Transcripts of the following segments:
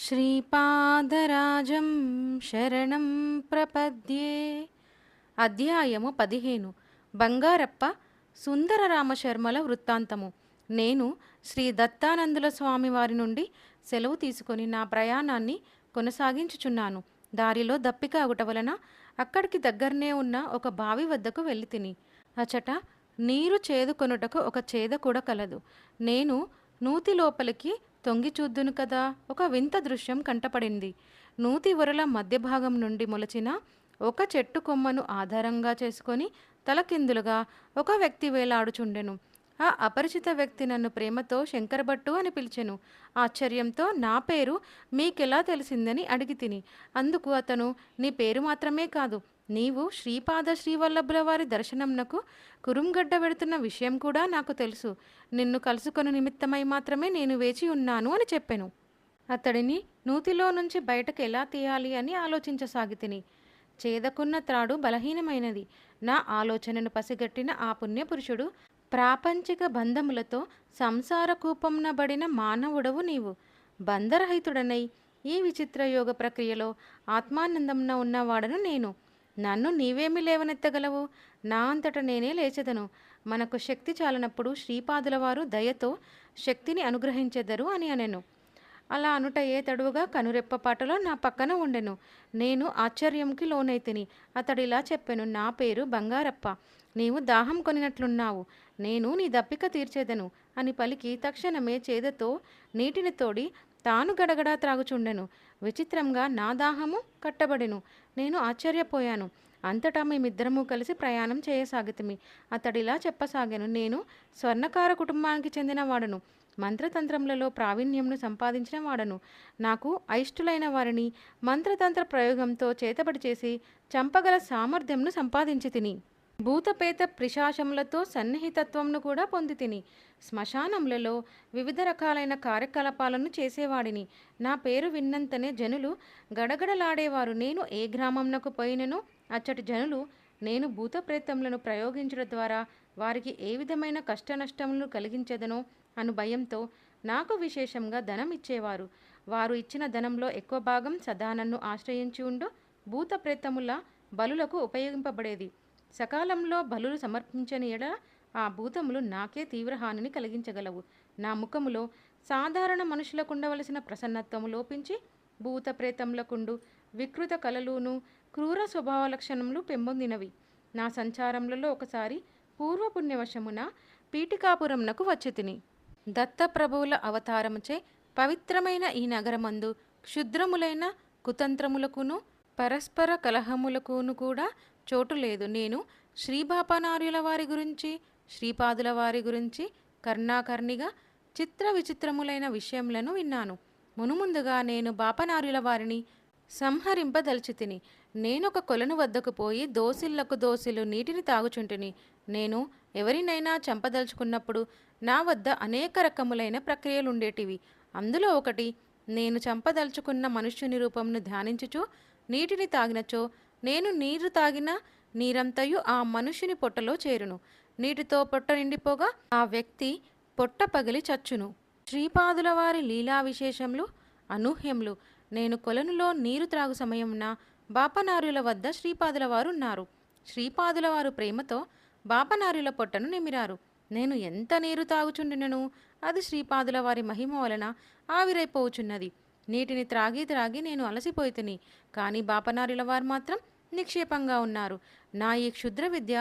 శ్రీపాదరాజం శరణం ప్రపద్యే. అధ్యాయము 15. బంగారప్ప సుందరరామశర్మల వృత్తాంతము. నేను శ్రీ దత్తానందుల స్వామి వారి నుండి సెలవు తీసుకొని నా ప్రయాణాన్ని కొనసాగించుచున్నాను. దారిలో దప్పిక అగుట వలన అక్కడికి దగ్గరనే ఉన్న ఒక బావి వద్దకు వెళ్ళి తిని అచట నీరు చేదుకొనుటకు ఒక చేద కూడా కలదు. నేను నూతి లోపలికి తొంగి చూద్దును కదా, ఒక వింత దృశ్యం కంటపడింది. నూతి ఒరల మధ్య భాగం నుండి మొలచిన ఒక చెట్టు కొమ్మను ఆధారంగా చేసుకొని తలకిందులుగా ఒక వ్యక్తి వేలాడుచుండెను. ఆ అపరిచిత వ్యక్తి నన్ను ప్రేమతో శంకరభట్టు అని పిలిచెను. ఆశ్చర్యంతో నా పేరు మీకెలా తెలిసిందని అడిగి తిని. అందుకు అతను, నీ పేరు మాత్రమే కాదు, నీవు శ్రీపాద శ్రీవల్లభుల వారి దర్శనంనకు కురుంగడ్డ వెడుతున్న విషయం కూడా నాకు తెలుసు. నిన్ను కలుసుకొని నిమిత్తమై మాత్రమే నేను వేచి ఉన్నాను అని చెప్పెను. అతడిని నూతిలో నుంచి బయటకు ఎలా తీయాలి అని ఆలోచించసాగితిని. చేదకున్న త్రాడు బలహీనమైనది. నా ఆలోచనను పసిగట్టిన ఆ పుణ్యపురుషుడు, ప్రాపంచిక బంధములతో సంసార కూపంనబడిన మానవుడవు నీవు. బంధరహితుడనై ఈ విచిత్ర యోగ ప్రక్రియలో ఆత్మానందంన ఉన్నవాడను నేను. నన్ను నీవేమి లేవనెత్తగలవు? నా అంతట నేనే లేచెదను. మనకు శక్తి చాలనప్పుడు శ్రీపాదుల వారు దయతో శక్తిని అనుగ్రహించెదరు అని అనెను. అలా అనుటయే తడువుగా కనురెప్పపాటలో నా పక్కన ఉండెను. నేను ఆశ్చర్యంకి లోనైతిని. అతడిలా చెప్పెను, నా పేరు బంగారప్ప. నీవు దాహం కొనినట్లున్నావు. నేను నీ దప్పిక తీర్చేదను అని పలికి తక్షణమే చేదతో నీటిని తోడి తాను గడగడా త్రాగుచుండెను. విచిత్రంగా నా దాహము కట్టబడెను. నేను ఆశ్చర్యపోయాను. అంతటా మేమిద్దరము కలిసి ప్రయాణం చేయసాగితిమి. అతడిలా చెప్పసాగాను, నేను స్వర్ణకార కుటుంబానికి చెందిన వాడను. మంత్రతంత్రములలో ప్రావీణ్యంను సంపాదించిన వాడను. నాకు అయిష్టులైన వారిని మంత్రతంత్ర ప్రయోగంతో చేతబడి చేసి చంపగల సామర్థ్యంను సంపాదించి తిని. భూతపేత పిశాచములతో సన్నిహితత్వంను కూడా పొంది తిని. శ్మశానములలో వివిధ రకాలైన కార్యకలాపాలను చేసేవాడిని. నా పేరు విన్నంతనే జనులు గడగడలాడేవారు. నేను ఏ గ్రామంనకు పోయినను అచ్చటి జనులు నేను భూతప్రేతములను ప్రయోగించడం ద్వారా వారికి ఏ విధమైన కష్ట నష్టములను కలిగించేదనో అను భయంతో నాకు విశేషంగా ధనం ఇచ్చేవారు. వారు ఇచ్చిన ధనంలో ఎక్కువ భాగం సదా నన్ను ఆశ్రయించి ఉండు భూతప్రేతముల బలులకు ఉపయోగింపబడేది. సకాలంలో బలులు సమర్పించని ఎడ ఆ భూతములు నాకే తీవ్రహానిని కలిగించగలవు. నా ముఖములో సాధారణ మనుషులకు ఉండవలసిన ప్రసన్నత్వము లోపించి భూత ప్రేతములకుండు వికృత కలలును క్రూర స్వభావ లక్షణములు పెంపొందినవి. నా సంచారములలో ఒకసారి పూర్వపుణ్యవశమున పీఠికాపురంనకు వచ్చి తిని. దత్తప్రభువుల అవతారముచే పవిత్రమైన ఈ నగరమందు క్షుద్రములైన కుతంత్రములకును పరస్పర కలహములకును కూడా చోటు లేదు. నేను శ్రీబాపనార్యుల వారి గురించి, శ్రీపాదుల వారి గురించి కర్ణాకర్ణిగా చిత్ర విచిత్రములైన విషయములను విన్నాను. మునుముందుగా నేను బాపనార్యుల వారిని సంహరింపదలిచి తిని. నేనొక కొలను వద్దకు పోయి దోసిళ్లకు దోసిలు నీటిని తాగుచుంటిని. నేను ఎవరినైనా చంపదలుచుకున్నప్పుడు నా వద్ద అనేక రకములైన ప్రక్రియలుండేటివి. అందులో ఒకటి, నేను చంపదలుచుకున్న మనుష్యుని రూపంను ధ్యానించుచు నీటిని తాగినచో నేను నీరు తాగిన నీరంతయు ఆ మనుష్యుని పొట్టలో చేరును. నీటితో పొట్ట నిండిపోగా ఆ వ్యక్తి పొట్ట పగిలి చచ్చును. శ్రీపాదుల వారి లీలా విశేషములు అనూహ్యములు. నేను కొలనులో నీరు త్రాగు సమయమున బాపనార్యుల వద్ద శ్రీపాదుల వారు ఉన్నారు. శ్రీపాదుల వారు ప్రేమతో బాపనార్యుల పొట్టను నిమిరారు. నేను ఎంత నీరు తాగుచుండినను అది శ్రీపాదుల వారి మహిమ వలన ఆవిరైపోవుచున్నది. నీటిని త్రాగి త్రాగి నేను అలసిపోయి తిని. కానీ బాపనార్యుల వారు మాత్రం నిక్షేపంగా ఉన్నారు. నా ఈ క్షుద్ర విద్య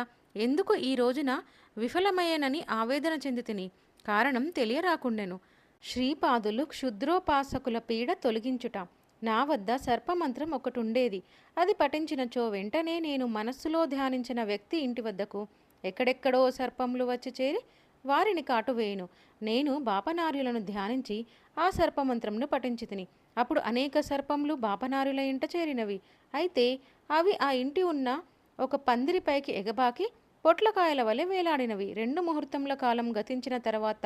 ఎందుకు ఈ రోజున విఫలమయ్యేనని ఆవేదన చెంది తిని. కారణం తెలియరాకుండెను. శ్రీపాదులు క్షుద్రోపాసకుల పీడ తొలగించుట. నా వద్ద సర్పమంత్రం ఒకటి ఉండేది. అది పఠించినచో వెంటనే నేను మనస్సులో ధ్యానించిన వ్యక్తి ఇంటి వద్దకు ఎక్కడెక్కడో సర్పములు వచ్చి చేరి వారిని కాటువేయును. నేను బాపనార్యులను ధ్యానించి ఆ సర్పమంత్రంను పఠించి తిని. అప్పుడు అనేక సర్పములు బాపనార్యుల ఇంట చేరినవి. అయితే అవి ఆ ఇంటి ఉన్న ఒక పందిరిపైకి ఎగబాకి పొట్లకాయల వలె వేలాడినవి. 2 ముహూర్తముల కాలం గతించిన తర్వాత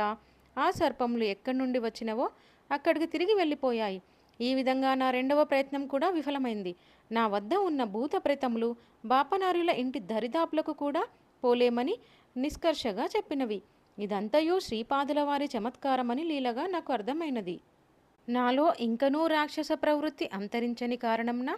ఆ సర్పములు ఎక్కడి నుండి వచ్చినవో అక్కడికి తిరిగి వెళ్ళిపోయాయి. ఈ విధంగా నా 2వ ప్రయత్నం కూడా విఫలమైంది. నా వద్ద ఉన్న భూత ప్రేతములు బాపనార్యుల ఇంటి దరిదాపులకు కూడా పోలేమని నిష్కర్షగా చెప్పినవి. ఇదంతయు శ్రీపాదుల వారి చమత్కారమని లీలగా నాకు అర్థమైనది. నాలో ఇంకనూ రాక్షస ప్రవృత్తి అంతరించని కారణంన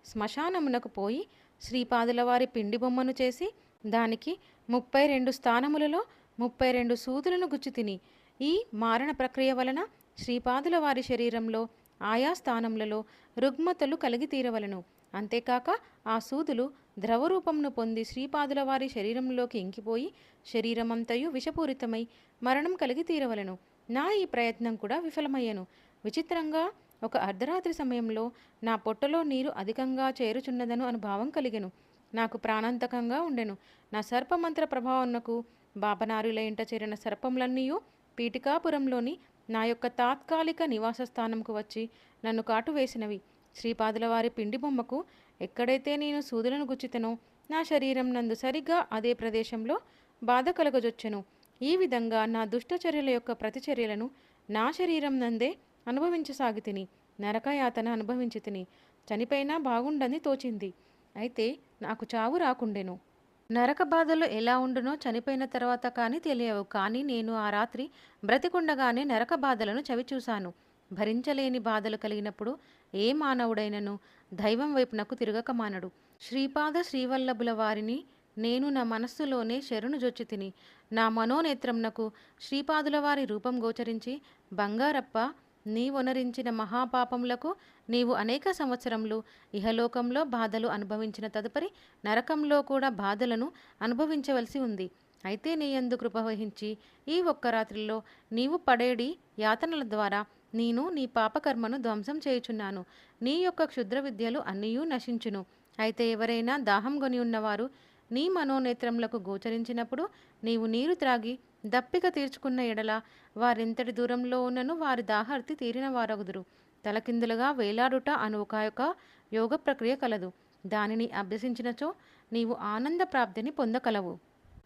శ్మశానమునకు పోయి శ్రీపాదుల వారి పిండి బొమ్మను చేసి దానికి 32 స్థానములలో 32 సూదులను గుచ్చి తిని ఈ మారణ ప్రక్రియ వలన శ్రీపాదుల వారి శరీరంలో ఆయా స్థానములలో రుగ్మతలు కలిగి తీరవలను. అంతేకాక ఆ సూదులు ద్రవరూపమును పొంది శ్రీపాదుల వారి శరీరంలోకి ఇంకిపోయి శరీరమంతయు విషపూరితమై మరణం కలిగి తీరవలను. నా ఈ ప్రయత్నం కూడా విఫలమయ్యను. విచిత్రంగా ఒక అర్ధరాత్రి సమయంలో నా పొట్టలో నీరు అధికంగా చేరుచున్నదను అనుభావం కలిగెను. నాకు ప్రాణాంతకంగా ఉండెను. నా సర్పమంత్ర ప్రభావమునకు బాపనారుల ఇంట చేరిన సర్పములన్నీయూ పీఠికాపురంలోని నా యొక్క తాత్కాలిక నివాస స్థానంకు వచ్చి నన్ను కాటు వేసినవి. శ్రీపాదుల వారి పిండి బొమ్మకు ఎక్కడైతే నేను సూదులను గుచ్చితనో నా శరీరం నందు సరిగ్గా అదే ప్రదేశంలో బాధ కలగజొచ్చెను. ఈ విధంగా నా దుష్టచర్యల యొక్క ప్రతిచర్యలను నా శరీరం నందే అనుభవించసాగి తిని నరకయాతన అనుభవించి తిని చనిపోయినా బాగుండని తోచింది. అయితే నాకు చావు రాకుండెను. నరక బాధలు ఎలా ఉండునో చనిపోయిన తర్వాత కానీ తెలియవు. కానీ నేను ఆ రాత్రి బ్రతికుండగానే నరక బాధలను చవిచూశాను. భరించలేని బాధలు కలిగినప్పుడు ఏ మానవుడైనను దైవం వైపునకు తిరగక మానడు. శ్రీపాద శ్రీవల్లభుల వారిని నేను నా మనస్సులోనే శరణు జొచ్చి తిని నా మనోనేత్రంనకు శ్రీపాదుల వారి రూపం గోచరించి, బంగారప్ప, నీవొనరించిన మహాపాపములకు నీవు అనేక సంవత్సరములు ఇహలోకంలో బాధలు అనుభవించిన తదుపరి నరకంలో కూడా బాధలను అనుభవించవలసి ఉంది. అయితే నీయందు కృప వహించి ఈ ఒక్క రాత్రిలో నీవు పడేడి యాతనల ద్వారా నేను నీ పాపకర్మను ధ్వంసం చేయుచున్నాను. నీ యొక్క క్షుద్ర విద్యలు అన్నీయూ నశించును. అయితే ఎవరైనా దాహం గొని ఉన్నవారు నీ మనోనేత్రములకు గోచరించినప్పుడు నీవు నీరు త్రాగి దప్పిక తీర్చుకున్న ఎడల వారెంతటి దూరంలో ఉన్నను వారి దాహార్తి తీరిన వారగుదురు. తలకిందులుగా వేలాడుట అను ఒక యోగ ప్రక్రియ కలదు. దానిని అభ్యసించినచో నీవు ఆనంద ప్రాప్తిని పొందకలవు.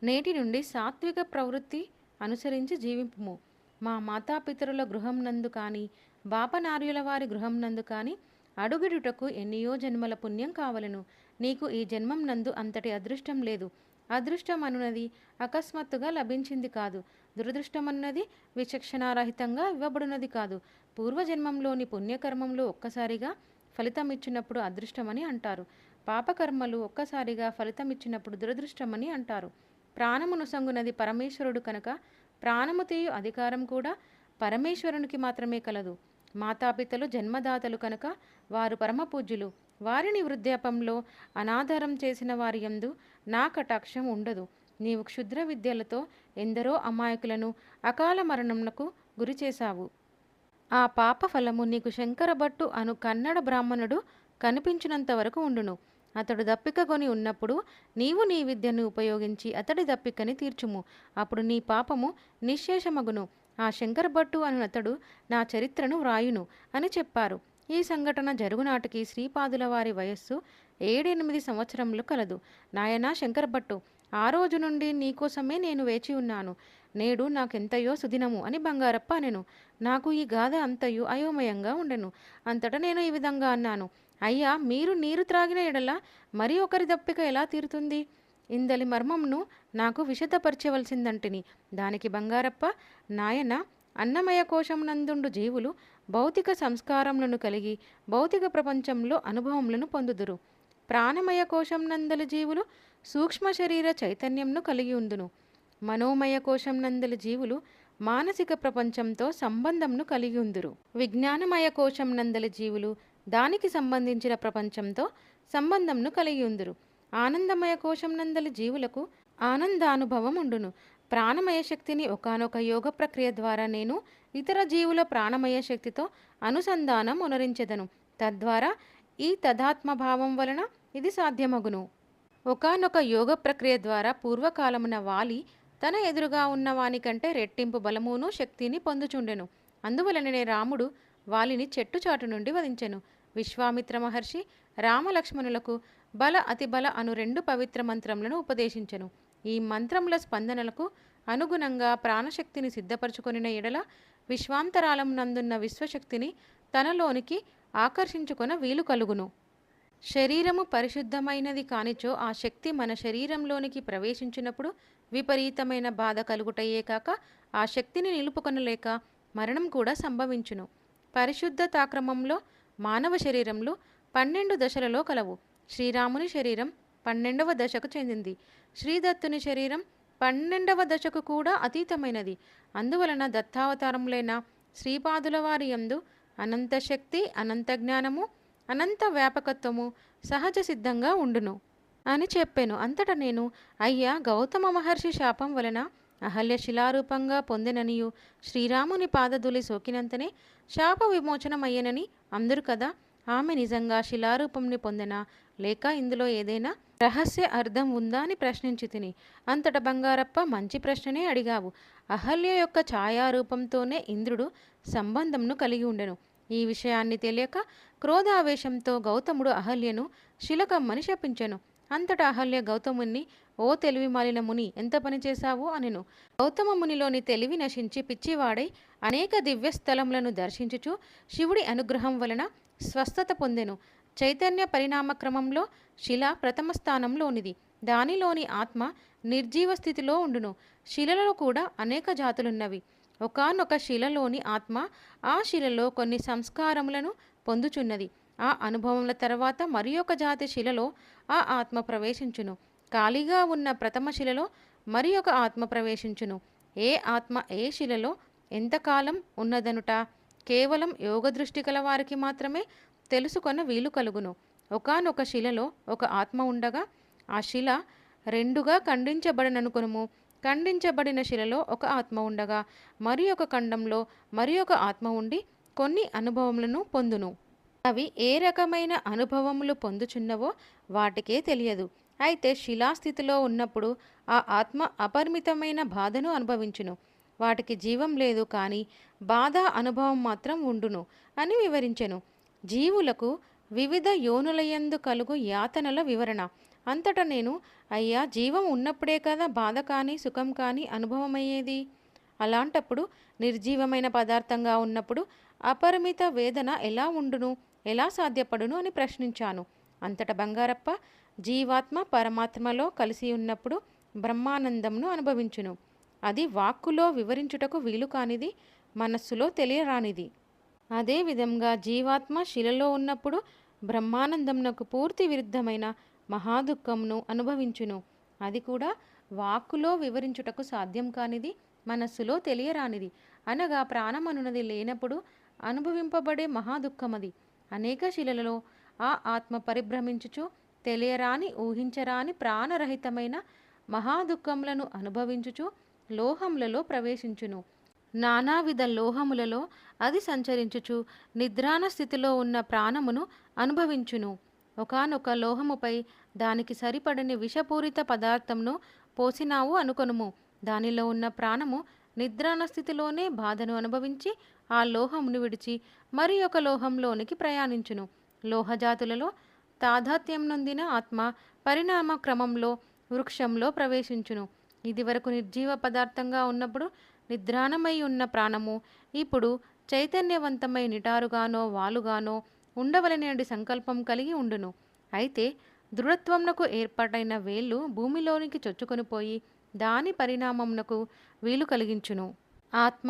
నేటి నుండి సాత్విక ప్రవృత్తి అనుసరించి జీవింపుము. మా మాతాపితరుల గృహం నందు కానీ బాపనార్యుల వారి గృహం నందు కానీ అడుగిడుటకు ఎన్నియో జన్మల పుణ్యం కావలను. నీకు ఈ జన్మం నందు అంతటి అదృష్టం లేదు. అదృష్టం అనున్నది అకస్మాత్తుగా లభించింది కాదు. దురదృష్టమన్నది విచక్షణారహితంగా ఇవ్వబడినది కాదు. పూర్వజన్మంలోని పుణ్యకర్మంలో ఒక్కసారిగా ఫలితం ఇచ్చినప్పుడు అదృష్టమని అంటారు. పాపకర్మలు ఒక్కసారిగా ఫలితం ఇచ్చినప్పుడు దురదృష్టమని అంటారు. ప్రాణమును సంగునది పరమేశ్వరుడు కనుక ప్రాణము తీయు అధికారం కూడా పరమేశ్వరునికి మాత్రమే కలదు. మాతాపితలు జన్మదాతలు కనుక వారు పరమపూజ్యులు. వారిని వృద్ధాపంలో అనాధారం చేసిన వారి యందు నా కటాక్షం ఉండదు. నీవు క్షుద్ర విద్యలతో ఎందరో అమాయకులను అకాల మరణమునకు గురి చేశావు. ఆ పాప ఫలము నీకు శంకరభట్టు అను కన్నడ బ్రాహ్మణుడు కనిపించినంత వరకు ఉండును. అతడు దప్పికగొని ఉన్నప్పుడు నీవు నీ విద్యను ఉపయోగించి అతడి దప్పికని తీర్చుము. అప్పుడు నీ పాపము నిశ్శేషమగును. ఆ శంకరభట్టు అను అతడు నా చరిత్రను వ్రాయును అని చెప్పారు. ఈ సంఘటన జరుగునాటికి శ్రీపాదుల వారి వయస్సు 7-8 సంవత్సరములు కలదు. నాయనా శంకరభట్టు, ఆ రోజు నుండి నీకోసమే నేను వేచి ఉన్నాను. నేడు నాకెంతయో సుదినము అని బంగారప్ప అనెను. నాకు ఈ గాథ అంతయు అయోమయంగా ఉండెను. అంతటా నేను ఈ విధంగా అన్నాను: అయ్యా, మీరు నీరు త్రాగిన ఎడల మరి ఒకరి దప్పిక ఎలా తీరుతుంది? ఇందలి మర్మమును నాకు విశదపరచవలసిందంటిని. దానికి బంగారప్ప, నాయన, అన్నమయ కోశం నందుండు జీవులు భౌతిక సంస్కారములను కలిగి భౌతిక ప్రపంచంలో అనుభవములను పొందుదురు. ప్రాణమయ కోశం నందలి జీవులు సూక్ష్మ శరీర చైతన్యంను కలిగి ఉందును. మనోమయ కోశం నందలి జీవులు మానసిక ప్రపంచంతో సంబంధంను కలిగి ఉందురు. విజ్ఞానమయ కోశం నందలి జీవులు దానికి సంబంధించిన ప్రపంచంతో సంబంధంను కలిగి ఉందురు. ఆనందమయ కోశం నందలి జీవులకు ఆనందానుభవం ఉండును. ప్రాణమయ శక్తిని ఒకానొక యోగ ప్రక్రియ ద్వారా నేను ఇతర జీవుల ప్రాణమయ శక్తితో అనుసంధానం ఉనరించెదను. తద్వారా ఈ తదాత్మభావం వలన ఇది సాధ్యమగును. ఒకానొక యోగ ప్రక్రియ ద్వారా పూర్వకాలమున వాలి తన ఎదురుగా ఉన్న వానికంటే రెట్టింపు బలమును శక్తిని పొందుచుండెను. అందువలననే రాముడు వాలిని చెట్టుచాటు నుండి వధించెను. విశ్వామిత్ర మహర్షి రామలక్ష్మణులకు బల అతిబల అను 2 పవిత్ర మంత్రములను ఉపదేశించెను. ఈ మంత్రముల స్పందనలకు అనుగుణంగా ప్రాణశక్తిని సిద్ధపరచుకొనిన ఎడల విశ్వాంతరాళం నందున్న విశ్వశక్తిని తనలోనికి ఆకర్షించుకొన వీలు కలుగును. శరీరము పరిశుద్ధమైనది కానిచో ఆ శక్తి మన శరీరంలోనికి ప్రవేశించినప్పుడు విపరీతమైన బాధ కలుగుటయే కాక ఆ శక్తిని నిలుపుకొనలేక మరణం కూడా సంభవించును. పరిశుద్ధతాక్రమంలో మానవ శరీరంలో 12 దశలలో కలవు. శ్రీరాముని శరీరం 12వ దశకు చెందింది. శ్రీదత్తుని శరీరం 12వ దశకు కూడా అతీతమైనది. అందువలన దత్తావతారములైన శ్రీపాదుల వారి యందు అనంత శక్తి, అనంత జ్ఞానము, అనంత వ్యాపకత్వము సహజ సిద్ధంగా ఉండును అని చెప్పాను. అంతటా నేను, అయ్యా, గౌతమ మహర్షి శాపం వలన అహల్య శిలారూపంగా పొందిననియు శ్రీరాముని పాదధూళి సోకినంతనే శాప విమోచనమయ్యనని అందరు కదా, ఆమె నిజంగా శిలారూపంని పొందెనా, లేక ఇందులో ఏదైనా రహస్య అర్థం ఉందా అని ప్రశ్నించి తిని. అంతట బంగారప్ప, మంచి ప్రశ్ననే అడిగావు. అహల్య యొక్క ఛాయారూపంతోనే ఇంద్రుడు సంబంధంను కలిగి ఉండెను. ఈ విషయాన్ని తెలియక క్రోధావేశంతో గౌతముడు అహల్యను శిలకమ్మని శపించెను. అంతటా అహల్య గౌతముని, ఓ తెలివి మాలిన ముని, ఎంత పని చేశావు అనెను. గౌతమ మునిలోని తెలివి నశించి పిచ్చివాడై అనేక దివ్యస్థలములను దర్శించుచు శివుడి అనుగ్రహం వలన స్వస్థత పొందెను. చైతన్య పరిణామ క్రమంలో శిల ప్రథమ స్థానంలోనిది. దానిలోని ఆత్మ నిర్జీవ స్థితిలో ఉండును. శిలలో కూడా అనేక జాతులున్నవి. ఒకానొక శిలలోని ఆత్మ ఆ శిలలో కొన్ని సంస్కారములను పొందుచున్నది. ఆ అనుభవముల తర్వాత మరి ఒక జాతి శిలలో ఆ ఆత్మ ప్రవేశించును. ఖాళీగా ఉన్న ప్రథమ శిలలో మరి ఒక ఆత్మ ప్రవేశించును. ఏ ఆత్మ ఏ శిలలో ఎంతకాలం ఉన్నదనుట కేవలం యోగదృష్టి కల వారికి మాత్రమే తెలుసుకొన వీలు కలుగును. ఒకానొక శిలలో ఒక ఆత్మ ఉండగా ఆ శిల రెండుగా ఖండించబడిననుకొనుము. ఖండించబడిన శిలలో ఒక ఆత్మ ఉండగా మరి ఒక ఖండంలో మరి ఒక ఆత్మ ఉండి కొన్ని అనుభవములను పొందును. అవి ఏ రకమైన అనుభవములు పొందుచున్నవో వాటికే తెలియదు. అయితే శిలాస్థితిలో ఉన్నప్పుడు ఆ ఆత్మ అపరిమితమైన బాధను అనుభవించును. వాటికి జీవం లేదు, కానీ బాధ అనుభవం మాత్రం ఉండును అని వివరించెను. జీవులకు వివిధ యోనులయందు కలుగు యాతనల వివరణ. అంతటా నేను, అయ్యా, జీవం ఉన్నప్పుడే కదా బాధ కానీ సుఖం కానీ అనుభవమయ్యేది. అలాంటప్పుడు నిర్జీవమైన పదార్థంగా ఉన్నప్పుడు అపరిమిత వేదన ఎలా ఉండును, ఎలా సాధ్యపడును అని ప్రశ్నించాను. అంతట బంగారప్ప, జీవాత్మ పరమాత్మలో కలిసి ఉన్నప్పుడు బ్రహ్మానందంను అనుభవించును. అది వాక్కులో వివరించుటకు వీలు కానిది, మనస్సులో తెలియరానిది. అదేవిధంగా జీవాత్మ శిలలో ఉన్నప్పుడు బ్రహ్మానందంనకు పూర్తి విరుద్ధమైన మహాదుఃఖంను అనుభవించును. అది కూడా వాక్కులో వివరించుటకు సాధ్యం కానిది, మనస్సులో తెలియరానిది. అనగా ప్రాణమనున్నది లేనప్పుడు అనుభవింపబడే మహాదుఃఖమది. అనేక శిలలలో ఆ ఆత్మ పరిభ్రమించుచు తెలియరాని, ఊహించరాని ప్రాణరహితమైన మహాదుఃఖములను అనుభవించుచు లోహములలో ప్రవేశించును. నానావిధ లోహములలో అది సంచరించుచు నిద్రాణ స్థితిలో ఉన్న ప్రాణమును అనుభవించును. ఒకానొక లోహముపై దానికి సరిపడని విషపూరిత పదార్థంను పోసినావు అనుకొనుము. దానిలో ఉన్న ప్రాణము నిద్రాణ స్థితిలోనే బాధను అనుభవించి ఆ లోహమును విడిచి మరి ఒక లోహంలోనికి ప్రయాణించును. లోహజాతులలో తాదాత్మ్యం నొందిన ఆత్మ పరిణామ క్రమంలో వృక్షంలో ప్రవేశించును. ఇది వరకు నిర్జీవ పదార్థంగా ఉన్నప్పుడు నిద్రాణమై ఉన్న ప్రాణము ఇప్పుడు చైతన్యవంతమై నిటారుగానో వాలుగానో ఉండవలనేటి సంకల్పం కలిగి ఉండును. అయితే దృఢత్వమునకు ఏర్పాటైన వేళ్ళు భూమిలోనికి చొచ్చుకొనిపోయి దాని పరిణామమునకు వీలు కలిగించును. ఆత్మ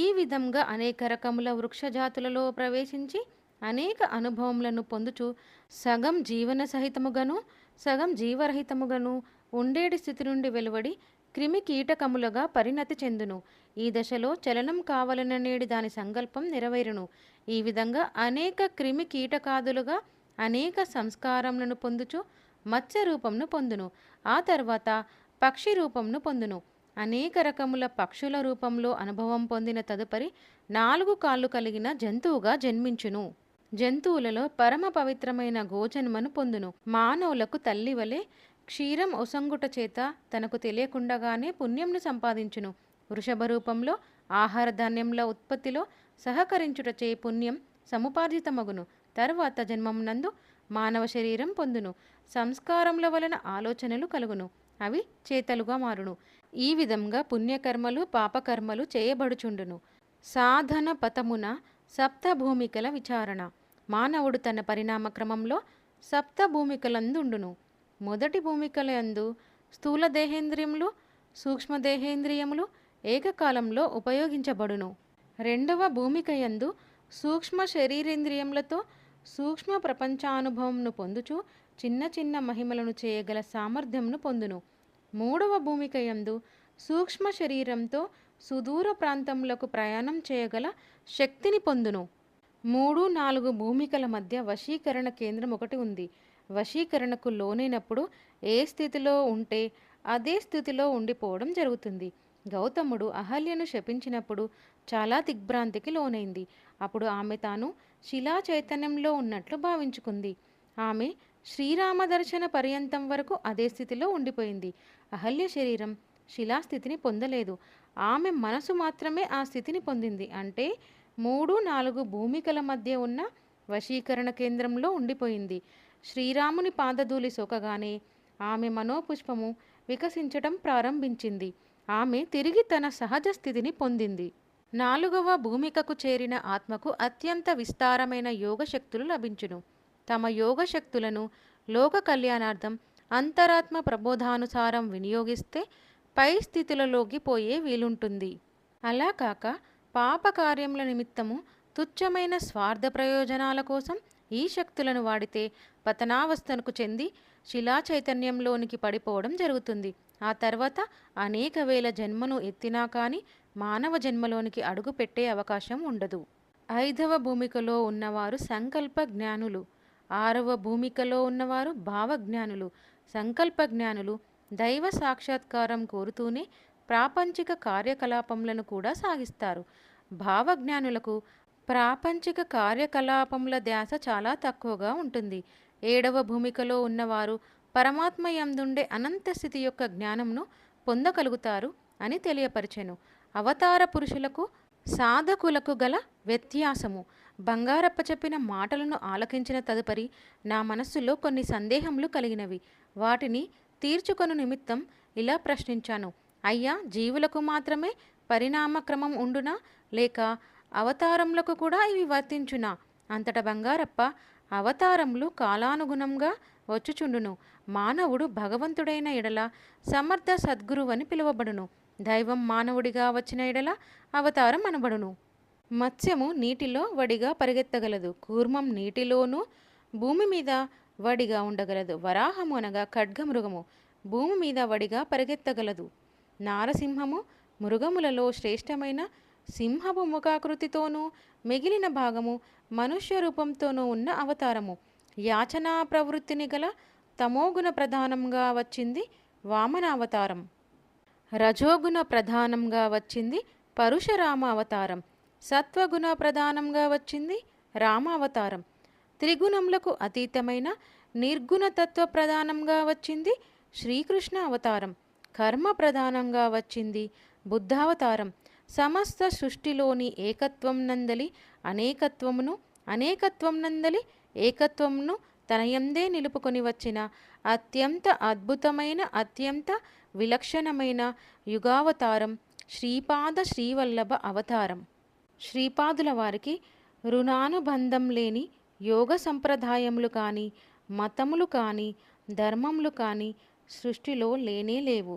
ఈ విధంగా అనేక రకముల వృక్షజాతులలో ప్రవేశించి అనేక అనుభవములను పొందుచు సగం జీవన సహితముగాను సగం జీవరహితముగాను ఉండేటి స్థితి నుండి వెలువడి క్రిమి కీటకములుగా పరిణతి చెందును. ఈ దశలో చలనం కావాలననేది దాని సంకల్పం నెరవేరును. ఈ విధంగా అనేక క్రిమి కీటకాదులుగా అనేక సంస్కారములను పొందుచు మత్స్య రూపంను పొందును. ఆ తర్వాత పక్షి రూపంను పొందును. అనేక రకముల పక్షుల రూపంలో అనుభవం పొందిన తదుపరి 4 కాళ్ళు కలిగిన జంతువుగా జన్మించును. జంతువులలో పరమ పవిత్రమైన గోజన్మను పొందును. మానవులకు తల్లి వలె క్షీరం ఒసంగుట చేత తనకు తెలియకుండగానే పుణ్యంను సంపాదించును. వృషభ రూపంలో ఆహార ధాన్యముల ఉత్పత్తిలో సహకరించుటచే పుణ్యం సముపార్జితమగును. తర్వాత జన్మమునందు మానవ శరీరం పొందును. సంస్కారముల వలన ఆలోచనలు కలుగును. అవి చేతలుగా మారును. ఈ విధంగా పుణ్యకర్మలు పాపకర్మలు చేయబడుచుండును. సాధన పథమున సప్త భూమికల విచారణ. మానవుడు తన పరిణామ క్రమంలో సప్త భూమికలందుండును. మొదటి భూమికలందు స్థూల దేహేంద్రియములు, సూక్ష్మదేహేంద్రియములు ఏకకాలంలో ఉపయోగించబడును. రెండవ భూమికయందు సూక్ష్మ శరీరేంద్రియములతో సూక్ష్మ ప్రపంచానుభవంను పొందుచు చిన్న చిన్న మహిమలను చేయగల సామర్థ్యంను పొందును. మూడవ భూమిక యందు సూక్ష్మ శరీరంతో సుదూర ప్రాంతములకు ప్రయాణం చేయగల శక్తిని పొందును. 3-4 భూమికల మధ్య వశీకరణ కేంద్రం ఒకటి ఉంది. వశీకరణకు లోనైనప్పుడు ఏ స్థితిలో ఉంటే అదే స్థితిలో ఉండిపోవడం జరుగుతుంది. గౌతముడు అహల్యను శపించినప్పుడు చాలా దిగ్భ్రాంతికి లోనైంది. అప్పుడు ఆమె తాను శిలా చైతన్యంలో ఉన్నట్లు భావించుకుంది. ఆమె శ్రీరామ దర్శన పర్యంతం వరకు అదే స్థితిలో ఉండిపోయింది. అహల్య శరీరం శిలాస్థితిని పొందలేదు. ఆమె మనసు మాత్రమే ఆ స్థితిని పొందింది. అంటే 3-4 భూమికల మధ్య ఉన్న వశీకరణ కేంద్రంలో ఉండిపోయింది. శ్రీరాముని పాదధూళి సోకగానే ఆమె మనోపుష్పము వికసించటం ప్రారంభించింది. ఆమె తిరిగి తన సహజ స్థితిని పొందింది. 4వ భూమికకు చేరిన ఆత్మకు అత్యంత విస్తారమైన యోగశక్తులు లభించును. తమ యోగశక్తులను లోక కళ్యాణార్థం అంతరాత్మ ప్రబోధానుసారం వినియోగిస్తే పై స్థితులలోకి పోయే వీలుంటుంది. అలా కాక పాపకార్యముల నిమిత్తము తుచ్చమైన స్వార్థ ప్రయోజనాల కోసం ఈ శక్తులను వాడితే పతనావస్థకు చెంది శిలా చైతన్యంలోనికి పడిపోవడం జరుగుతుంది. ఆ తర్వాత అనేక వేల జన్మను ఎత్తినా కానీ మానవ జన్మలోనికి అడుగు పెట్టే అవకాశం ఉండదు. 5వ భూమికలో ఉన్నవారు సంకల్ప జ్ఞానులు. 6వ భూమికలో ఉన్నవారు భావజ్ఞానులు. సంకల్ప జ్ఞానులు దైవ సాక్షాత్కారం కోరుతూనే ప్రాపంచిక కార్యకలాపములను కూడా సాగిస్తారు. భావజ్ఞానులకు ప్రాపంచిక కార్యకలాపముల ధ్యాస చాలా తక్కువగా ఉంటుంది. 7వ భూమికలో ఉన్నవారు పరమాత్మ యందుండే అనంత స్థితి యొక్క జ్ఞానంను పొందగలుగుతారు అని తెలియపరిచెను. అవతార పురుషులకు సాధకులకు గల వ్యత్యాసము. బంగారప్ప చెప్పిన మాటలను ఆలకించిన తదుపరి నా మనస్సులో కొన్ని సందేహములు కలిగినవి. వాటిని తీర్చుకొను నిమిత్తం ఇలా ప్రశ్నించాను. అయ్యా, జీవులకు మాత్రమే పరిణామక్రమం ఉండునా, లేక అవతారములకు కూడా ఇవి వర్తించునా? అంతట బంగారప్ప, అవతారములు కాలానుగుణంగా వచ్చుచుండును. మానవుడు భగవంతుడైన ఎడల సమర్థ సద్గురువని పిలువబడును. దైవం మానవుడిగా వచ్చిన ఎడల అవతారం అనబడును. మత్స్యము నీటిలో వడిగా పరిగెత్తగలదు. కూర్మం నీటిలోనూ భూమి మీద వడిగా ఉండగలదు. వరాహము అనగా ఖడ్గమృగము భూమి మీద వడిగా పరిగెత్తగలదు. నారసింహము మృగములలో శ్రేష్టమైన సింహపు ముఖాకృతితోనూ మిగిలిన భాగము మనుష్య రూపంతోనూ ఉన్న అవతారము. యాచనా ప్రవృత్తిని గల తమోగుణ ప్రధానంగా వచ్చింది వామనావతారం. రజోగుణ ప్రధానంగా వచ్చింది పరశురామ అవతారం. సత్వగుణ ప్రధానంగా వచ్చింది రామావతారం. త్రిగుణములకు అతీతమైన నిర్గుణతత్వ ప్రధానంగా వచ్చింది శ్రీకృష్ణ అవతారం. కర్మ ప్రధానంగా వచ్చింది బుద్ధావతారం. సమస్త సృష్టిలోని ఏకత్వం నందలి అనేకత్వమును, అనేకత్వం నందలి ఏకత్వమును తనయందే నిలుపుకొని వచ్చిన అత్యంత అద్భుతమైన, అత్యంత విలక్షణమైన యుగావతారం శ్రీపాద శ్రీవల్లభ అవతారం. శ్రీపాదుల వారికి రుణానుబంధం లేని యోగ సంప్రదాయములు కానీ, మతములు కానీ, ధర్మములు కానీ సృష్టిలో లేనే లేవు.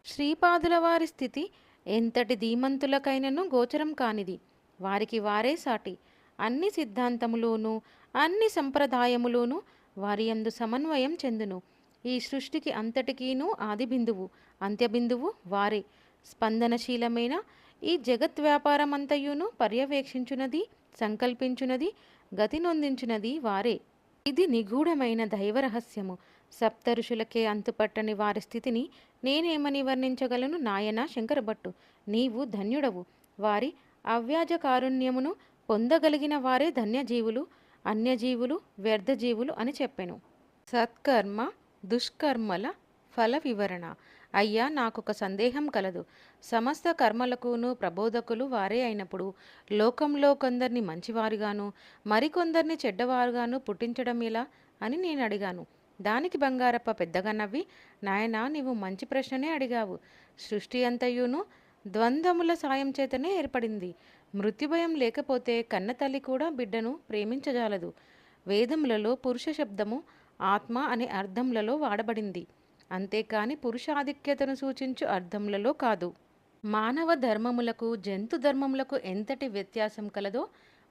శ్రీపాదుల వారి స్థితి ఎంతటి ధీమంతులకైనను గోచరం కానిది. వారికి వారే సాటి. అన్ని సిద్ధాంతములోనూ అన్ని సంప్రదాయములోనూ వారి యందు సమన్వయం చెందును. ఈ సృష్టికి అంతటికీనూ ఆది బిందువు, అంత్యబిందువు వారే. స్పందనశీలమైన ఈ జగత్ వ్యాపారమంతయును పర్యవేక్షించునది, సంకల్పించునది, గతి నొందించునది వారే. ఇది నిగూఢమైన దైవ రహస్యము. సప్త ఋషులకే అంతుపట్టని వారి స్థితిని నేనేమని వర్ణించగలను నాయనా శంకరభట్టు? నీవు ధన్యుడవు. వారి అవ్యాజ కారుణ్యమును పొందగలిగిన వారే ధన్యజీవులు, అన్యజీవులు వ్యర్థజీవులు అని చెప్పెను. సత్కర్మ దుష్కర్మల ఫల వివరణ. అయ్యా, నాకొక సందేహం కలదు. సమస్త కర్మలకును ప్రబోధకులు వారే అయినప్పుడు లోకంలో కొందరిని మంచివారుగాను మరికొందరిని చెడ్డవారుగాను పుట్టించడం ఎలా అని నేను అడిగాను. దానికి బంగారప్ప పెద్దగా నవ్వి, నాయనా, నీవు మంచి ప్రశ్ననే అడిగావు. సృష్టి అంతయును ద్వంద్వముల సాయం చేతనే ఏర్పడింది. మృత్యుభయం లేకపోతే కన్నతల్లి కూడా బిడ్డను ప్రేమించజాలదు. వేదములలో పురుష శబ్దము ఆత్మ అనే అర్థములలో వాడబడింది, అంతేకాని పురుషాధిక్యతను సూచించు అర్థములలో కాదు. మానవ ధర్మములకు జంతు ధర్మములకు ఎంతటి వ్యత్యాసం కలదో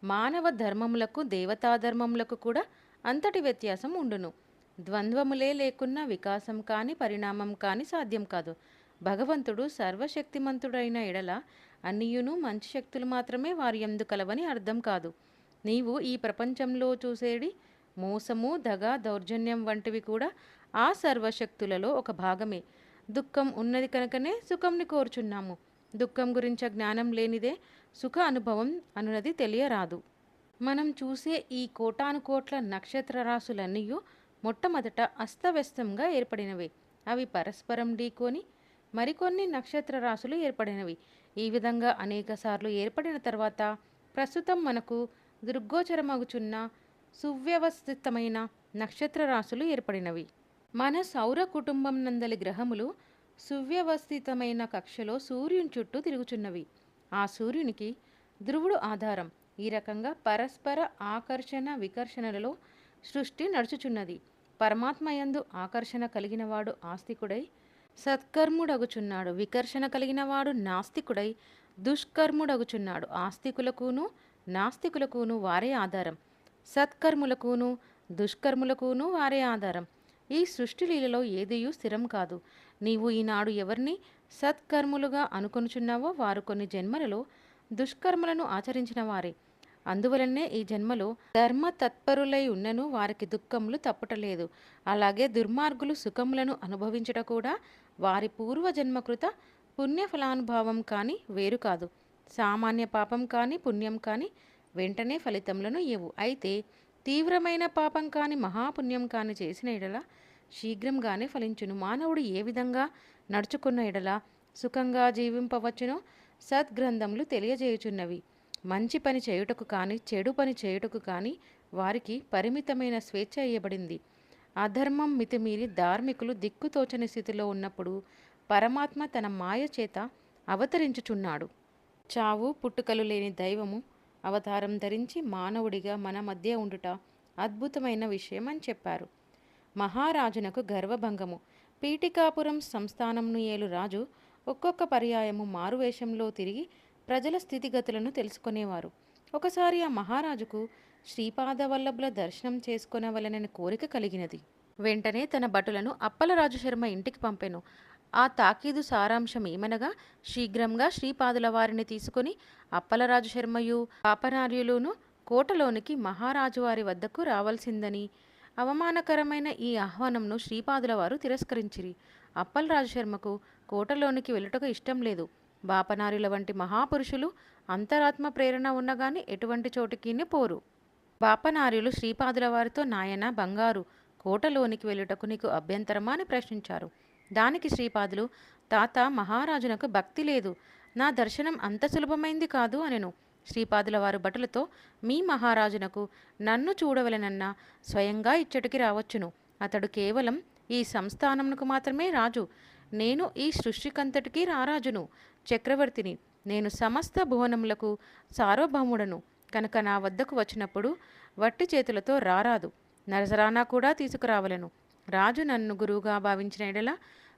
మానవ ధర్మములకు దేవతాధర్మములకు కూడా అంతటి వ్యత్యాసం ఉండును. ద్వంద్వములే లేకున్నా వికాసం కాని పరిణామం కాని సాధ్యం కాదు. భగవంతుడు సర్వశక్తిమంతుడైన ఎడల అన్నియును మంచి శక్తులు మాత్రమే వారి యందు కలవని అర్థం కాదు. నీవు ఈ ప్రపంచంలో చూసేడి మోసము, దగ, దౌర్జన్యం వంటివి కూడా ఆ సర్వశక్తులలో ఒక భాగమే. దుఃఖం ఉన్నది కనుకనే సుఖంని కోరుచున్నాము. దుఃఖం గురించ జ్ఞానం లేనిదే సుఖ అనుభవం అనునది తెలియరాదు. మనం చూసే ఈ కోటానుకోట్ల నక్షత్ర రాశులన్నీయు మొట్టమొదట అస్తవ్యస్తంగా ఏర్పడినవే. అవి పరస్పరం ఢీకొని మరికొన్ని నక్షత్ర రాశులు ఏర్పడినవి. ఈ విధంగా అనేకసార్లు ఏర్పడిన తర్వాత ప్రస్తుతం మనకు దృగ్గోచరమగుచున్న సువ్యవస్థితమైన నక్షత్ర రాశులు ఏర్పడినవి. మన సౌర కుటుంబం నందలి గ్రహములు సువ్యవస్థితమైన కక్షలో సూర్యుని చుట్టూ తిరుగుచున్నవి. ఆ సూర్యునికి ధ్రువుడు ఆధారం. ఈ రకంగా పరస్పర ఆకర్షణ వికర్షణలలో సృష్టి నడుచుచున్నది. పరమాత్మయందు ఆకర్షణ కలిగినవాడు ఆస్తికుడై సత్కర్ముడగుచున్నాడు. వికర్షణ కలిగినవాడు నాస్తికుడై దుష్కర్ముడగుచున్నాడు. ఆస్తికులకును నాస్తికులకును వారే ఆధారం. సత్కర్ములకును దుష్కర్ములకును వారే ఆధారం. ఈ సృష్టి లీలలో ఏదియూ స్థిరం కాదు. నీవు ఈనాడు ఎవరిని సత్కర్ములుగా అనుకొనుచున్నావో వారు కొన్ని జన్మలలో దుష్కర్మలను ఆచరించిన వారే. అందువలనే ఈ జన్మలో ధర్మ తత్పరులై ఉన్నను వారికి దుఃఖములు తప్పుటలేదు. అలాగే దుర్మార్గులు సుఖములను అనుభవించట కూడా వారి పూర్వజన్మకృత పుణ్యఫలానుభావం కానీ వేరు కాదు. సామాన్య పాపం కానీ పుణ్యం కానీ వెంటనే ఫలితములను ఇవ్వు. అయితే తీవ్రమైన పాపం కానీ మహాపుణ్యం కానీ చేసిన ఎడల శీఘ్రంగానే ఫలించును. మానవుడు ఏ విధంగా నడుచుకున్న ఎడల సుఖంగా జీవింపవచ్చునో సద్గ్రంథములు తెలియజేయుచున్నవి. మంచి పని చేయుటకు కానీ చెడు పని చేయుటకు కానీ వారికి పరిమితమైన స్వేచ్ఛ ఇవ్వబడింది. అధర్మం మితిమీరి ధార్మికులు దిక్కుతోచని స్థితిలో ఉన్నప్పుడు పరమాత్మ తన మాయ చేత అవతరించుచున్నాడు. చావు పుట్టుకలు లేని దైవము అవతారం ధరించి మానవుడిగా మన మధ్య ఉండుట అద్భుతమైన విషయం అని చెప్పారు. మహారాజునకు గర్వభంగము. పీఠికాపురం సంస్థానంను ఏలు రాజు ఒక్కొక్క పర్యాయము మారువేషంలో తిరిగి ప్రజల స్థితిగతులను తెలుసుకునేవారు. ఒకసారి ఆ మహారాజుకు శ్రీపాదవల్లభుల దర్శనం చేసుకొనవలనని కోరిక కలిగినది. వెంటనే తన భటులను అప్పలరాజు శర్మ ఇంటికి పంపెను. ఆ తాకీదు సారాంశం ఏమనగా, శీఘ్రంగా శ్రీపాదుల వారిని తీసుకుని అప్పలరాజు శర్మయు పాపనార్యులును కోటలోనికి మహారాజు వారి వద్దకు రావాల్సిందని. అవమానకరమైన ఈ ఆహ్వానంను శ్రీపాదుల వారు తిరస్కరించిరి. అప్పలరాజు శర్మకు కోటలోనికి వెళ్ళుటకు ఇష్టం లేదు. బాపనార్యుల వంటి మహాపురుషులు అంతరాత్మ ప్రేరణ ఉన్నగాని ఎటువంటి చోటికి పోరు. బాపనార్యులు శ్రీపాదుల వారితో, నాయన బంగారు, కోటలోనికి వెళ్ళుటకు నీకు అభ్యంతరమా అని ప్రశ్నించారు. దానికి శ్రీపాదులు, తాత, మహారాజునకు భక్తి లేదు, నా దర్శనం అంత సులభమైంది కాదు అనెను. శ్రీపాదుల వారు భటులతో, మీ మహారాజునకు నన్ను చూడవలెనన్నా స్వయంగా ఇచ్చటికి రావచ్చును. అతడు కేవలం ఈ సంస్థానమునకు మాత్రమే రాజు. నేను ఈ సృష్టికంతటికీ రారాజును, చక్రవర్తిని. నేను సమస్త భువనములకు సార్వభౌముడను కనుక నా వద్దకు వచ్చినప్పుడు వట్టి చేతులతో రారాదు, నజరానా కూడా తీసుకురావలను. రాజు నన్ను గురువుగా భావించిన ఎడల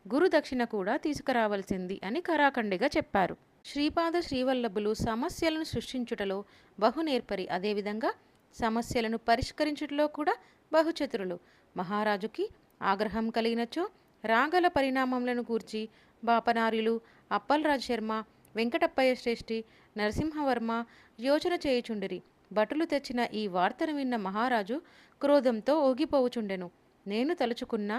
గురు దక్షిణ కూడా తీసుకురావలసింది అని కరాఖండిగా చెప్పారు. శ్రీపాద శ్రీవల్లభులు సమస్యలను సృష్టించుటలో బహునేర్పరి. అదేవిధంగా సమస్యలను పరిష్కరించుటలో కూడా బహుచతురులు. మహారాజుకి ఆగ్రహం కలిగినచో రాగల పరిణామములను గూర్చి బాపనార్యులు, అప్పలరాజు శర్మ, వెంకటప్పయ్య శ్రేష్ఠి, నరసింహవర్మ యోచన చేయుచుండిరి. భటులు తెచ్చిన ఈ వార్తను విన్న మహారాజు క్రోధంతో ఊగిపోవుచుండెను. నేను తలుచుకున్న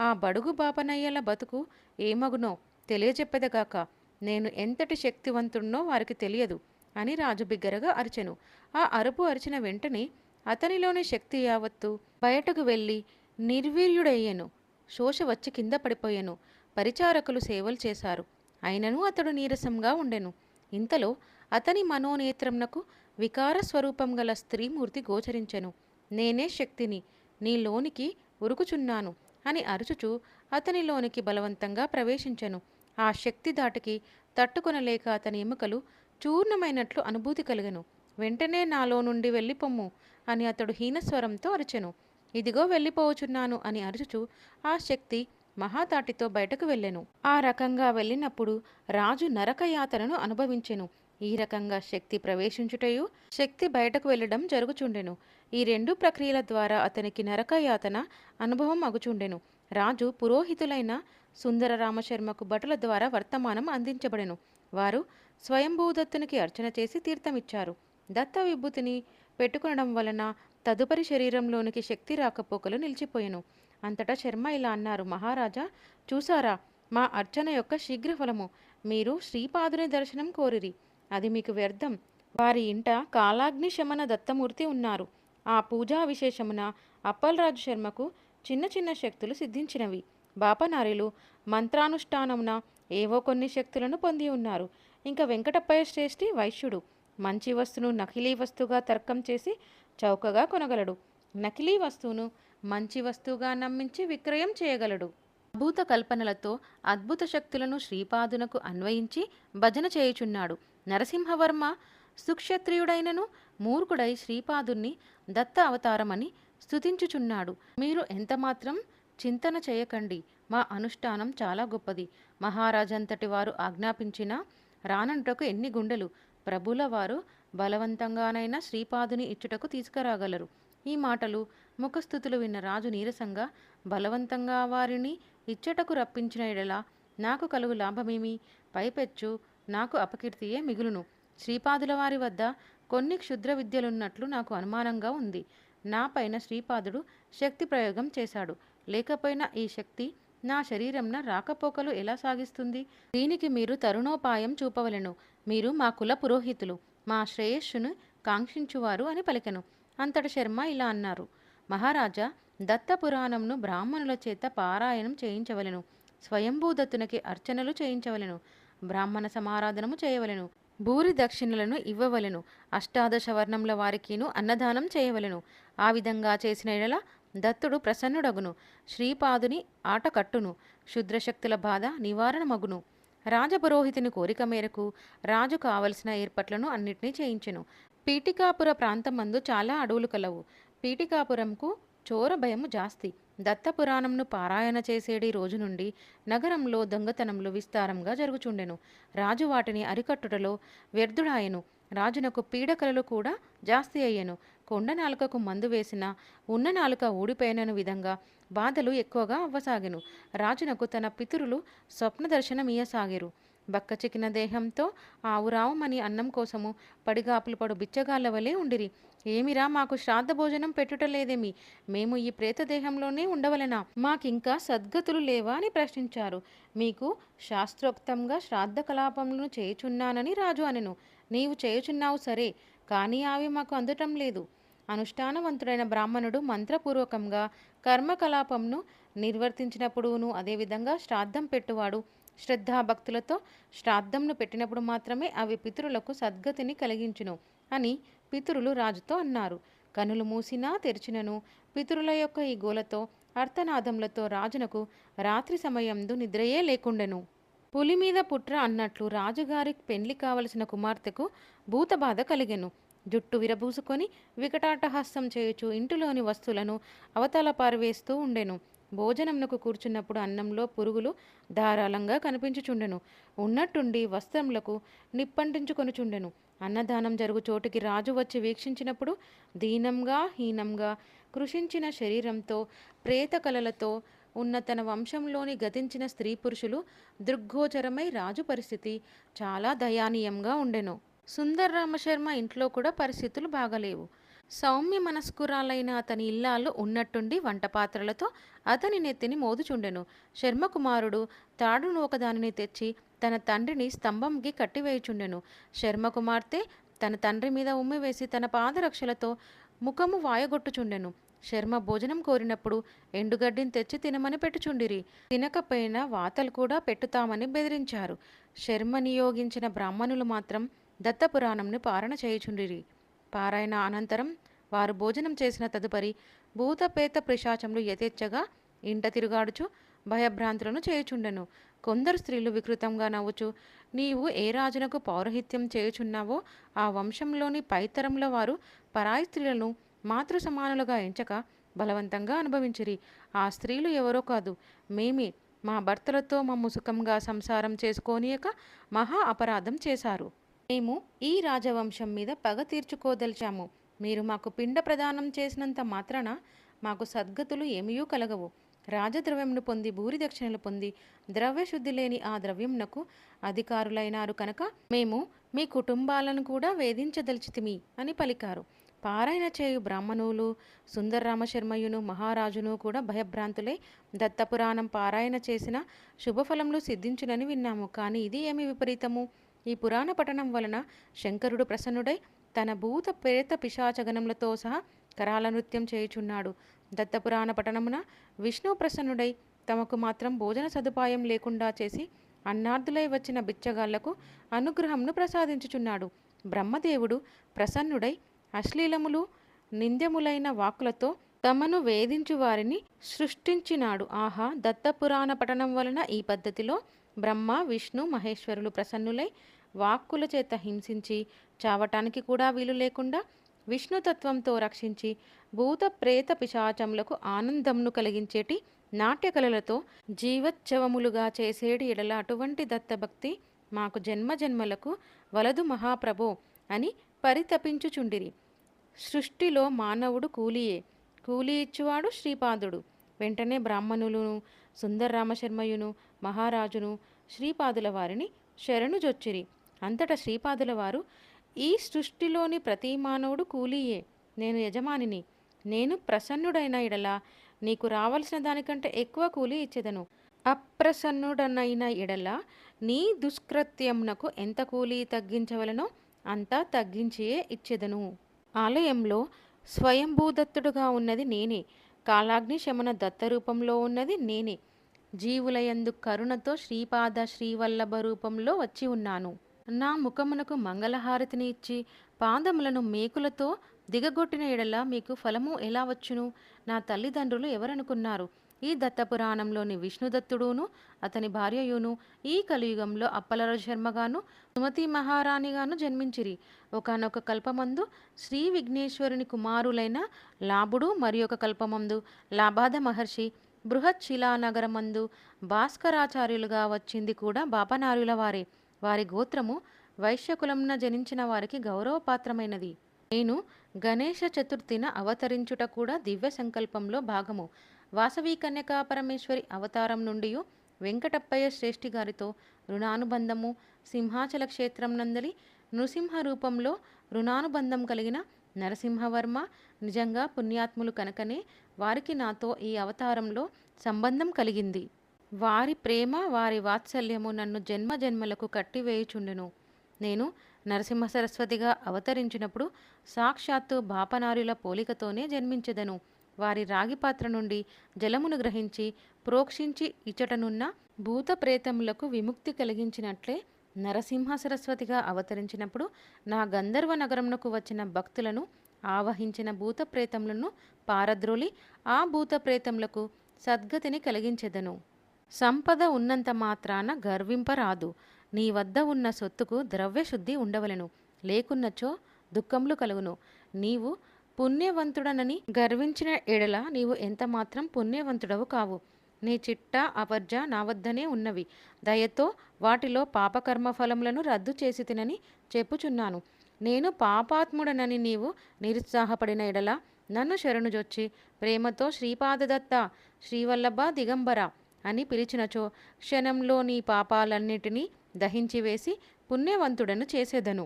ఆ బడుగు బాపనయ్యల బతుకు ఏమగునో తెలియజెప్పెదగాక, నేను ఎంతటి శక్తివంతుణ్ణో వారికి తెలియదు అని రాజు బిగ్గరగా అరిచెను. ఆ అరుపు అరిచిన వెంటనే అతనిలోని శక్తి యావత్తు బయటకు వెళ్ళి నిర్వీర్యుడయ్యెను. శోష వచ్చి కింద పడిపోయెను. పరిచారకులు సేవలు చేశారు. అయినను అతడు నీరసంగా ఉండెను. ఇంతలో అతని మనోనేత్రంనకు వికార స్వరూపం గల స్త్రీమూర్తి గోచరించెను. నేనే శక్తిని, నీలోనికి ఉరుకుచున్నాను అని అరుచుచూ అతనిలోనికి బలవంతంగా ప్రవేశించెను. ఆ శక్తి దాటికి తట్టుకొనలేక అతని ఎముకలు చూర్ణమైనట్లు అనుభూతి కలిగెను. వెంటనే నాలో నుండి వెళ్ళిపొమ్ము అని అతడు హీనస్వరంతో అరిచెను. ఇదిగో వెళ్ళిపోవచున్నాను అని అరుచుచూ ఆ శక్తి మహాతాటితో బయటకు వెళ్ళెను. ఆ రకంగా వెళ్ళినప్పుడు రాజు నరకయాతనను అనుభవించెను. ఈ రకంగా శక్తి ప్రవేశించుటయు శక్తి బయటకు వెళ్ళడం జరుగుచుండెను. ఈ రెండు ప్రక్రియల ద్వారా అతనికి నరకయాతన అనుభవం అగుచుండెను. రాజు పురోహితులైన సుందర రామశర్మకు భటుల ద్వారా వర్తమానం అందించబడెను. వారు స్వయంభూదత్తునికి అర్చన చేసి తీర్థమిచ్చారు. దత్త విభూతిని పెట్టుకొనడం వలన తదుపరి శరీరంలోనికి శక్తి రాకపోకలు నిలిచిపోయెను. అంతటా శర్మ ఇలా అన్నారు, మహారాజా, చూసారా మా అర్చన యొక్క శీఘ్రఫలము. మీరు శ్రీపాదుని దర్శనం కోరిరి, అది మీకు వ్యర్థం. వారి ఇంట కాలాగ్ని శమన దత్తమూర్తి ఉన్నారు. ఆ పూజా విశేషమున అప్పలరాజు శర్మకు చిన్న చిన్న శక్తులు సిద్ధించినవి. బాపనారిలు మంత్రానుష్ఠానమున ఏవో కొన్ని శక్తులను పొంది ఉన్నారు. ఇంకా వెంకటప్పయ్య శ్రేష్ఠి వైశ్యుడు. మంచి వస్తువును నకిలీ వస్తువుగా తర్కం చేసి చౌకగా కొనగలడు. నకిలీ వస్తువును మంచి వస్తువుగా నమ్మించి విక్రయం చేయగలడు. అద్భుత కల్పనలతో అద్భుత శక్తులను శ్రీపాదునకు అన్వయించి భజన చేయుచున్నాడు. నరసింహవర్మ సుక్షత్రియుడైనను మూర్ఖుడై శ్రీపాదుణ్ణి దత్త అవతారమని స్తుతించుచున్నాడు. మీరు ఎంతమాత్రం చింతన చేయకండి. మా అనుష్ఠానం చాలా గొప్పది. మహారాజంతటి వారు ఆజ్ఞాపించినా రానంటకు ఎన్ని గుండెలు. ప్రభుల వారు బలవంతంగానైనా శ్రీపాదుని ఇచ్చుటకు తీసుకురాగలరు. ఈ మాటలు ముఖస్థుతులు విన్న రాజు నీరసంగా, బలవంతంగా వారిని ఇచ్చటకు రప్పించిన ఎడల నాకు కలుగు లాభమేమి? పైపెచ్చు నాకు అపకీర్తియే మిగులును. శ్రీపాదుల వారి వద్ద కొన్ని క్షుద్ర విద్యలున్నట్లు నాకు అనుమానంగా ఉంది. నా పైన శ్రీపాదుడు శక్తి ప్రయోగం చేశాడు. లేకపోయినా ఈ శక్తి నా శరీరంన రాకపోకలు ఎలా సాగిస్తుంది? దీనికి మీరు తరుణోపాయం చూపవలెను. మీరు మా కుల పురోహితులు, మా శ్రేయస్సును కాంక్షించువారు అని పలికెను. అంతట శర్మ ఇలా అన్నారు, మహారాజా, దత్త పురాణంను బ్రాహ్మణుల చేత పారాయణం చేయించవలెను. స్వయంభూదత్తునికి అర్చనలు చేయించవలెను. బ్రాహ్మణ సమారాధనము చేయవలెను. భూరి దక్షిణలను ఇవ్వవలెను. అష్టాదశ వర్ణముల వారికిను అన్నదానం చేయవలెను. ఆ విధంగా చేసిన ఎడల దత్తుడు ప్రసన్నుడగును. శ్రీపాదుని ఆట కట్టును. క్షుద్రశక్తుల బాధ నివారణమగును. రాజపురోహితుని కోరిక మేరకు రాజు కావలసిన ఏర్పాట్లను అన్నిటినీ చేయించెను. పీఠికాపుర ప్రాంతమందు చాలా అడవులు కలవు. పీఠికాపురంకు చోర భయము జాస్తి. దత్తపురాణంను పారాయణ చేసేడి రోజు నుండి నగరంలో దొంగతనములు విస్తారంగా జరుగుచుండెను. రాజు వాటిని అరికట్టుటలో వ్యర్థుడాయెను. రాజునకు పీడకలలు కూడా జాస్తి అయ్యెను. కొండ నాలుకకు మందు వేసిన ఉన్న నాలుక ఊడిపోయిన విధంగా బాధలు ఎక్కువగా అవ్వసాగెను. రాజునకు తన పితరులు స్వప్న దర్శనమియ్యసాగిరు. బక్క చిక్కిన దేహంతో ఆవురావమని అన్నం కోసము పడిగాపులు పడు బిచ్చగాళ్ళ వలె ఉండిరి. ఏమిరా, మాకు శ్రాద్ధ భోజనం పెట్టుటలేదేమి? మేము ఈ ప్రేతదేహంలోనే ఉండవలెనా? మాకింకా సద్గతులు లేవా అని ప్రశ్నించారు. మీకు శాస్త్రోక్తంగా శ్రాద్ధ కలాపములను చేయుచున్నానని రాజు అనెను. నీవు చేయుచున్నావు సరే, కానీ అవి మాకు అందటం లేదు. అనుష్ఠానవంతుడైన బ్రాహ్మణుడు మంత్రపూర్వకంగా కర్మకలాపంను నిర్వర్తించినప్పుడును, అదేవిధంగా శ్రాద్ధం పెట్టువాడు శ్రద్ధాభక్తులతో శ్రాద్ధంను పెట్టినప్పుడు మాత్రమే అవి పితరులకు సద్గతిని కలిగించును అని పితరులు రాజుతో అన్నారు. కనులు మూసినా తెరిచినను పితరుల యొక్క ఈ గోలతో అర్థనాదములతో రాజునకు రాత్రి సమయందు నిద్రయే లేకుండెను. పులి మీద పుట్ర అన్నట్లు రాజుగారి పెండ్లి కావలసిన కుమార్తెకు భూతబాధ కలిగెను. జుట్టు విరబూసుకొని వికటాటహాస్యం చేయుచు ఇంటిలోని వస్తువులను అవతల పారవేస్తూ ఉండెను. భోజనమునకు కూర్చున్నప్పుడు అన్నంలో పురుగులు ధారాళంగా కనిపించుచుండెను. ఉన్నట్టుండి వస్త్రములకు నిప్పంటించుకొనుచుండెను. అన్నదానం జరుగు చోటికి రాజు వచ్చి వీక్షించినప్పుడు దీనంగా హీనంగా కృషించిన శరీరంతో ప్రేత కలలతో ఉన్న తన వంశంలోని గతించిన స్త్రీ పురుషులు దృగ్గోచరమై రాజు పరిస్థితి చాలా దయానీయంగా ఉండెను. సుందర్ రామశర్మ ఇంట్లో కూడా పరిస్థితులు బాగలేవు. సౌమ్య మనస్కురాలైన అతని ఇల్లాలు ఉన్నట్టుండి వంట పాత్రలతో అతని నెత్తిని మోదుచుండెను. శర్మకుమారుడు తాడును ఒకదానిని తెచ్చి తన తండ్రిని స్తంభంకి కట్టివేయుచుండెను. శర్మకుమార్తె తన తండ్రి మీద ఉమ్మివేసి తన పాదరక్షలతో ముఖము వాయగొట్టుచుండెను. శర్మ భోజనం కోరినప్పుడు ఎండుగడ్డిని తెచ్చి తినమని పెట్టుచుండిరి. తినకపోయినా వాతలు కూడా పెట్టుతామని బెదిరించారు. శర్మ నియోగించిన బ్రాహ్మణులు మాత్రం దత్తపురాణంని పారణ చేయుచుండిరి. పారాయణ అనంతరం వారు భోజనం చేసిన తదుపరి భూతపేత పిశాచములు యథేచ్ఛగా ఇంట తిరుగాడుచు భయభ్రాంతులను చేయుచుండెను. కొందరు స్త్రీలు వికృతంగా నవ్వుచు, నీవు ఏ రాజునకు పౌరహిత్యం చేయుచున్నావో ఆ వంశంలోని పైతరముల వారు పరాయి స్త్రీలను మాతృ సమానులుగా ఎంచక బలవంతంగా అనుభవించిరి. ఆ స్త్రీలు ఎవరో కాదు, మేమే. మా భర్తలతో మమ్ము సుఖంగా సంసారం చేసుకోనియక మహా అపరాధం చేశారు. మేము ఈ రాజవంశం మీద పగ తీర్చుకోదలిచాము. మీరు మాకు పిండ ప్రదానం చేసినంత మాత్రాన మాకు సద్గతులు ఏమీయూ కలగవు. రాజద్రవ్యమును పొంది భూరి దక్షిణలు పొంది ద్రవ్యశుద్ధి లేని ఆ ద్రవ్యమునకు అధికారులైనారు కనుక మేము మీ కుటుంబాలను కూడా వేధించదలిచితిమి అని పలికారు. పారాయణ చేయు బ్రాహ్మణులు సుందరరామశర్మయును మహారాజును కూడా భయభ్రాంతులై దత్తపురాణం పారాయణ చేసిన శుభఫలములు సిద్ధించునని విన్నాము. కానీ ఇది ఏమి విపరీతము! ఈ పురాణ పఠనం వలన శంకరుడు ప్రసన్నుడై తన భూత ప్రేత పిశాచగణములతో సహా కరాల నృత్యం చేయుచున్నాడు. దత్తపురాణ పఠనమున విష్ణు ప్రసన్నుడై తమకు మాత్రం భోజన సదుపాయం లేకుండా చేసి అన్నార్థులై వచ్చిన బిచ్చగాళ్లకు అనుగ్రహంను ప్రసాదించుచున్నాడు. బ్రహ్మదేవుడు ప్రసన్నుడై అశ్లీలములు నింద్యములైన వాక్కులతో తమను వేధించు వారిని సృష్టించినాడు. ఆహా! దత్తపురాణ పఠనం వలన ఈ పద్ధతిలో బ్రహ్మ విష్ణు మహేశ్వరులు ప్రసన్నులై వాక్కుల చేత హింసించి చావటానికి కూడా వీలు లేకుండా విష్ణుతత్వంతో రక్షించి భూత ప్రేత పిశాచములకు ఆనందంను కలిగించేటి నాట్యకళలతో జీవోత్సవములుగా చేసేటి ఎడల అటువంటి దత్తభక్తి మాకు జన్మ జన్మలకు వలదు మహాప్రభో అని పరితపించుచుండిరి. సృష్టిలో మానవుడు కూలియే, కూలి ఇచ్చువాడు శ్రీపాదుడు. వెంటనే బ్రాహ్మణులును సుందరరామశర్మయును మహారాజును శ్రీపాదుల వారిని శరణుజొచ్చిరి. అంతటా శ్రీపాదుల వారు, ఈ సృష్టిలోని ప్రతి మానవుడు కూలీయే, నేను యజమానిని. నేను ప్రసన్నుడైన ఎడల నీకు రావలసిన దానికంటే ఎక్కువ కూలీ ఇచ్చేదను. అప్రసన్నుడనైన ఎడల నీ దుష్కృత్యమునకు ఎంత కూలీ తగ్గించవలనో అంతా తగ్గించియే ఇచ్చేదను. ఆలయంలో స్వయంభూదత్తుడుగా ఉన్నది నేనే. కాలాగ్ని శమన దత్తరూపంలో ఉన్నది నేనే. జీవులయందు కరుణతో శ్రీపాద శ్రీవల్లభ రూపంలో వచ్చి ఉన్నాను. నా ముఖమునకు మంగళహారతిని ఇచ్చి పాదములను మేకులతో దిగగొట్టిన ఎడల మీకు ఫలము ఎలా వచ్చును? నా తల్లిదండ్రులు ఎవరనుకున్నారు? ఈ దత్తపురాణంలోని విష్ణుదత్తుడును అతని భార్యయును ఈ కలియుగంలో అప్పలరాజు శర్మగాను సుమతి మహారాణిగాను జన్మించిరి. ఒకనొక కల్పమందు శ్రీ విఘ్నేశ్వరుని కుమారులైన లాభుడు, మరి ఒక కల్పమందు లాభాద మహర్షి బృహత్ శిలానగరమందు భాస్కరాచార్యులుగా వచ్చింది కూడా బాపనార్యుల వారే. వారి గోత్రము వైశ్యకులమున జనించిన వారికి గౌరవపాత్రమైనది. నేను గణేష చతుర్థిన అవతరించుట కూడా దివ్య సంకల్పంలో భాగము. వాసవి కన్యకా పరమేశ్వరి అవతారం నుండి వెంకటప్పయ్య శ్రేష్ఠి గారితో రుణానుబంధము, సింహాచల క్షేత్రం నందలి నృసింహ రూపంలో రుణానుబంధం కలిగిన నరసింహవర్మ నిజంగా పుణ్యాత్ములు కనుకనే వారికి నాతో ఈ అవతారంలో సంబంధం కలిగింది. వారి ప్రేమ వారి వాత్సల్యము నన్ను జన్మ జన్మలకు కట్టివేయుచుండును. నేను నరసింహ సరస్వతిగా అవతరించినప్పుడు సాక్షాత్తు బాపనార్యుల పోలికతోనే జన్మించెదను. వారి రాగిపాత్ర నుండి జలమును గ్రహించి ప్రోక్షించి ఇచ్చటనున్న భూత ప్రేతములకు విముక్తి కలిగించినట్లే నరసింహ సరస్వతిగా అవతరించినప్పుడు నా గంధర్వ నగరమునకు వచ్చిన భక్తులను ఆవహించిన భూత ప్రేతములను పారద్రోలి ఆ భూత ప్రేతములకు సద్గతిని కలిగించెదను. సంపద ఉన్నంత మాత్రాన గర్వింపరాదు. నీ వద్ద ఉన్న సొత్తుకు ద్రవ్యశుద్ధి ఉండవలెను, లేకున్నచో దుఃఖములు కలుగును. నీవు పుణ్యవంతుడనని గర్వించిన ఎడల నీవు ఎంతమాత్రం పుణ్యవంతుడవు కావు. నీ చిట్ట అపర్జ నా వద్దనే ఉన్నవి. దయతో వాటిలో పాపకర్మ ఫలములను రద్దు చేసి తినని చెప్పుచున్నాను. నేను పాపాత్ముడనని నీవు నిరుత్సాహపడిన ఎడల నన్ను శరణుజొచ్చి ప్రేమతో శ్రీపాదదత్త శ్రీవల్లభ దిగంబర అని పిలిచినచో క్షణంలో నీ పాపాలన్నిటినీ దహించివేసి పుణ్యవంతుడను చేసేదను.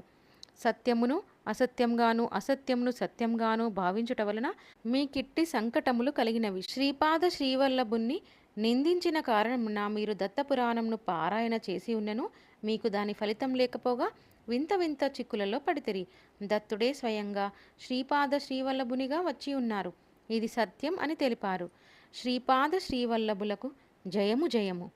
సత్యమును అసత్యంగాను అసత్యమును సత్యంగాను భావించుట వలన మీకిట్టి సంకటములు కలిగినవి. శ్రీపాద శ్రీవల్లభుణ్ణి నిందించిన కారణమున మీరు దత్తపురాణంను పారాయణ చేసి ఉన్నను మీకు దాని ఫలితం లేకపోగా వింత వింత చిక్కులలో పడితిరి. దత్తుడే స్వయంగా శ్రీపాద శ్రీవల్లభునిగా వచ్చి ఉన్నారు. ఇది సత్యం అని తెలిపారు. శ్రీపాద శ్రీవల్లభులకు జయము జయము.